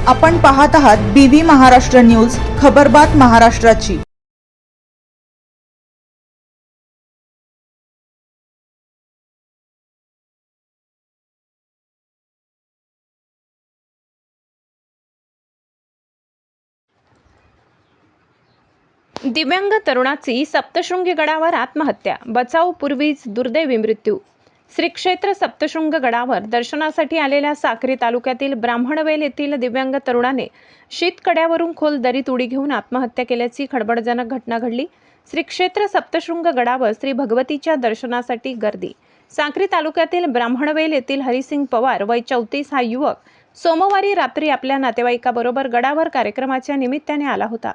आपण पाहत आहात BV महाराष्ट्र न्यूज, खबरबात महाराष्ट्राची। दिव्यांग तरुणाची सप्तशृंगी गडावर आत्महत्या, बचावपूर्वीच दुर्दैवी मृत्यू। श्री क्षेत्र सप्तशृंग गडावर दर्शनासाठी आलेल्या साक्री तालुक्यातील ब्राह्मणवेल येथील दिव्यांग तरुणाने शीतकड्यावरून खोल दरीत उडी घेऊन आत्महत्या केल्याची खळबळजनक घटना घडली। श्री क्षेत्र सप्तशृंग गडावर श्री भगवतीच्या दर्शनासाठी गर्दी। साक्री तालुक्यातील ब्राह्मणवेल येथील हरिसिंग पवार वय 34 हा युवक सोमवारी रात्री आपल्या नातेवाईकाबरोबर गडावर कार्यक्रमाच्या निमित्ताने आला होता।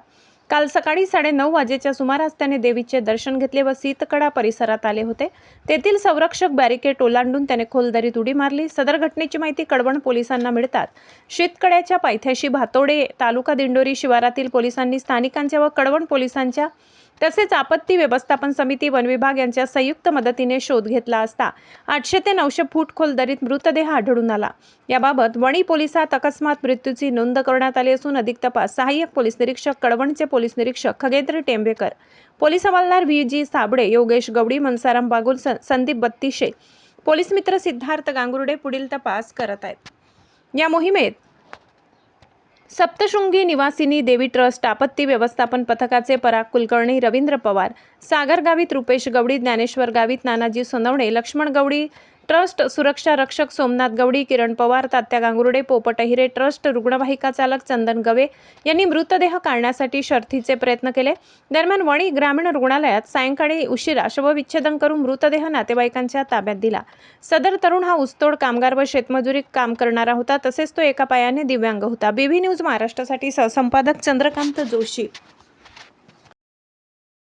काल सकाळी 9:30 वाजेच्या सुमारास त्याने देवीचे दर्शन घेतले व शीतकडा परिसरात आले होते। तेथील संरक्षक बॅरिकेड ओलांडून त्याने खोल दरीत उडी मारली। सदर घटनेची माहिती कळवण पोलिसांना मिळतात शीतकड्याच्या पायथ्याशी भातोडे तालुका दिंडोरी शिवारातील पोलिसांनी स्थानिकांच्या व कळवण पोलिसांच्या तसेच आपत्ती व्यवस्थापन समिती वन विभाग यांच्या संयुक्त मदतीने शोध घेतला असता 800 ते 900 फूट खोल दरीत मृतदेह आढळून आला। याबाबत वणी पोलिसात अकस्मात मृत्यूची नोंद करण्यात आली असून अधिक तपास सहाय्यक पोलीस निरीक्षक कळवणचे पोलीस निरीक्षक खगेंद्र टेंबेकर, पोलीस हवालदार VG साबळे, योगेश गवडी, मनसाराम बागुल, संदीप बत्तीशे, पोलीस मित्र सिद्धार्थ गांगुर्डे पुढील तपास करत आहेत। या मोहिमेत सप्तशृंगी निवासिनी देवी ट्रस्ट आपत्ती व्यवस्थापन पथकाचे पराग कुलकर्णी, रवींद्र पवार, सागर गावित रुपेश गवडी, ज्ञानेश्वर गावित, नानाजी सोनवणे, लक्ष्मण गवडी, ट्रस्ट सुरक्षा रक्षक सोमनाथ गवडी, किरण पवार, तात्या गांगुर्डे, पोपट अहिरे, ट्रस्ट रुग्णवाहिका चालक चंदन गवे यांनी मृतदेह काढण्यासाठी शर्थीचे प्रयत्न केले। दरम्यान वणी ग्रामीण रुग्णालयात सायंकाळी उशिरा शवविच्छेदन करून मृतदेह नातेवाईकांच्या ताब्यात दिला। सदर तरुण हा ऊसतोड कामगार व शेतमजुरी काम करणारा होता, तसेच तो एका पायाने दिव्यांग होता। BV न्यूज महाराष्ट्रासाठी सहसंपादक चंद्रकांत जोशी।